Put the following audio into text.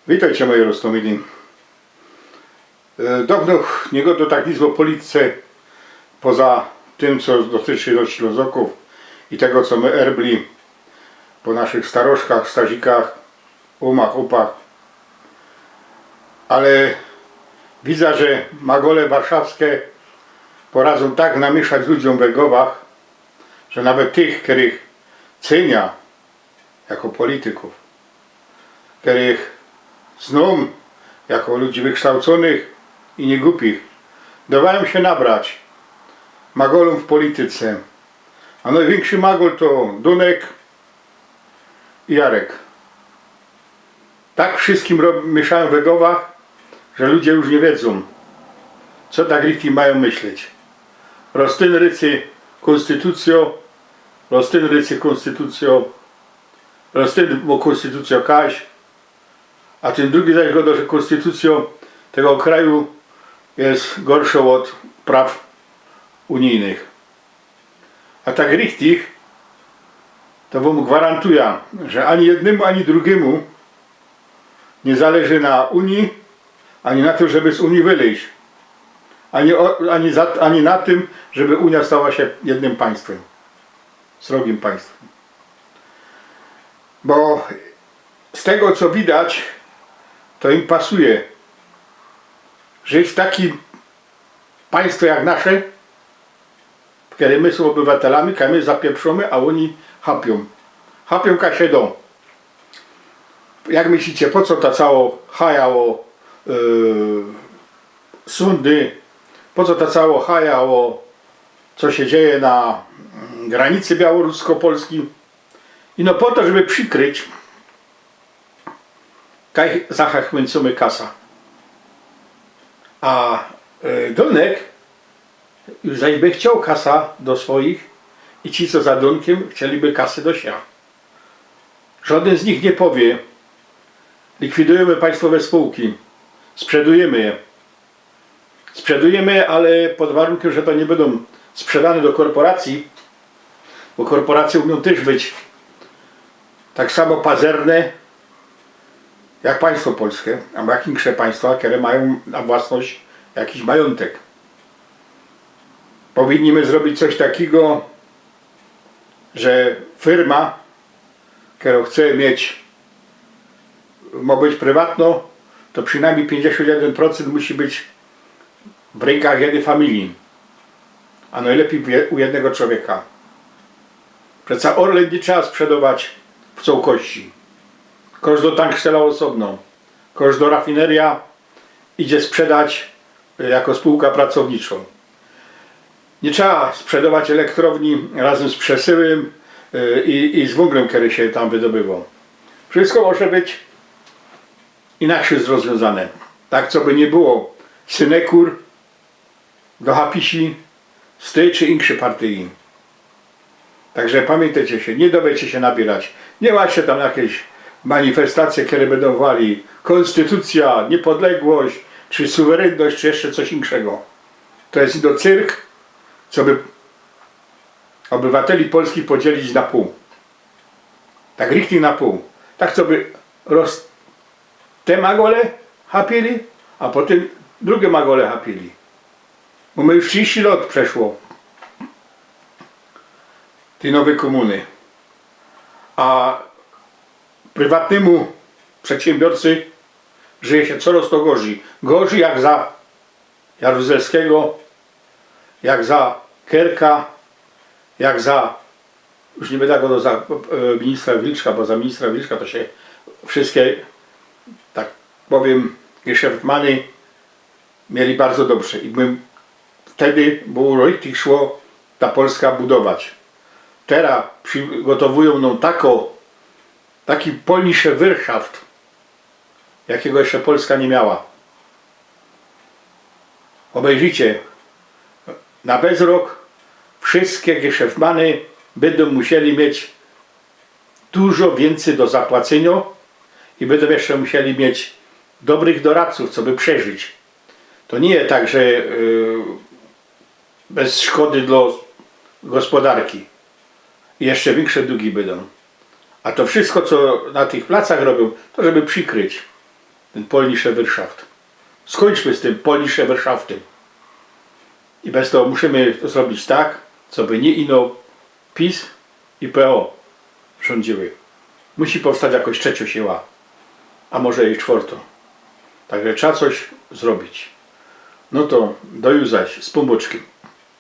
Witajcie moje roztomili. Dawno nie godo tak nic o polityce, poza tym co dotyczy Ślązoków i tego co my erbli po naszych starożkach, stazikach, umach, upach. Ale widzę, że magole warszawskie poradzą tak namieszać ludziom we głowach, że nawet tych, których cenia jako polityków, których zną jako ludzi wykształconych i niegłupich, dawają się nabrać magolom w polityce. A największy magol to Dunek i Jarek. Tak wszystkim mieszają we głowach, że ludzie już nie wiedzą, co tak richtig mają myśleć. Rostyn rycy konstytucjo, rostyn rycy konstytucjo, rostyn bo konstytucjo kaś, a ten drugi zaś godo, że konstytucją tego kraju jest gorszą od praw unijnych. A tak richtig to wam gwarantuję, że ani jednemu, ani drugiemu nie zależy na Unii, ani na tym, żeby z Unii wyjść. Ani na tym, żeby Unia stała się jednym państwem. Srogim państwem. Bo z tego co widać, to im pasuje żyć w takim państwie jak nasze, w którym my są obywatelami, kiedy my zapieprzamy, a oni chapią. Chapią kasiedą. Jak myślicie, po co ta cała haja o sądy, po co ta cała haja o co się dzieje na granicy białorusko-polskiej? I no po to, żeby przykryć kaj zachachmęcimy kasa. A Dunek już zaś by chciał kasa do swoich i ci co za Dunkiem chcieliby kasy do siebie. Żaden z nich nie powie: likwidujemy państwowe spółki, sprzedujemy je. Sprzedujemy je, ale pod warunkiem, że to nie będą sprzedane do korporacji, bo korporacje umią też być tak samo pazerne jak państwo polskie, albo jak większe państwa, które mają na własność jakiś majątek. Powinniśmy zrobić coś takiego, że firma, która chce mieć, ma być prywatna, to przynajmniej 51% musi być w rękach jednej familii, a najlepiej u jednego człowieka. Przecież Orlen nie trzeba sprzedawać w całości. Każda tankstela osobno, każda rafineria idzie sprzedać jako spółka pracowniczą. Nie trzeba sprzedawać elektrowni razem z przesyłem i z węglem, który się tam wydobywał. Wszystko może być inaczej rozwiązane. Tak, co by nie było synekur do hapisi z tej czy innej partii. Także pamiętajcie się, nie dowiecie się nabierać. Nie macie tam jakieś manifestacje, które będą wali konstytucja, niepodległość, czy suwerenność, czy jeszcze coś innego. To jest do cyrk, co by obywateli Polski podzielić na pół. Tak richtig na pół. Tak co by te magole chapili, a potem drugie magole chapili. Bo my już 30 lat przeszło tej nowej komuny. A prywatnemu przedsiębiorcy żyje się coraz to gorzej. Gorzej jak za Jaruzelskiego, jak za Kerka, jak za, już nie będę go za ministra Wilczka, bo za ministra Wilczka to się wszystkie, tak powiem, geschäftmany mieli bardzo dobrze. I wtedy było richtig szło ta Polska budować. Teraz przygotowują nam taki polnische Wirtschaft, jakiego jeszcze Polska nie miała. Obejrzyjcie, na bezrok wszystkie geschäftmany będą musieli mieć dużo więcej do zapłacenia i będą jeszcze musieli mieć dobrych doradców, co by przeżyć. To nie jest tak, że bez szkody dla gospodarki. I jeszcze większe długi będą. A to wszystko, co na tych placach robią, to żeby przykryć. ten polnische Wirtschaft. Skończmy z tym polnische Wirtschaftem. I bez tego musimy to zrobić tak, co by nie ino PiS i PO rządziły. Musi powstać jakoś trzecio siła, a może i czwarto. Także trzeba coś zrobić. No to do już zaś, z pomóczkiem.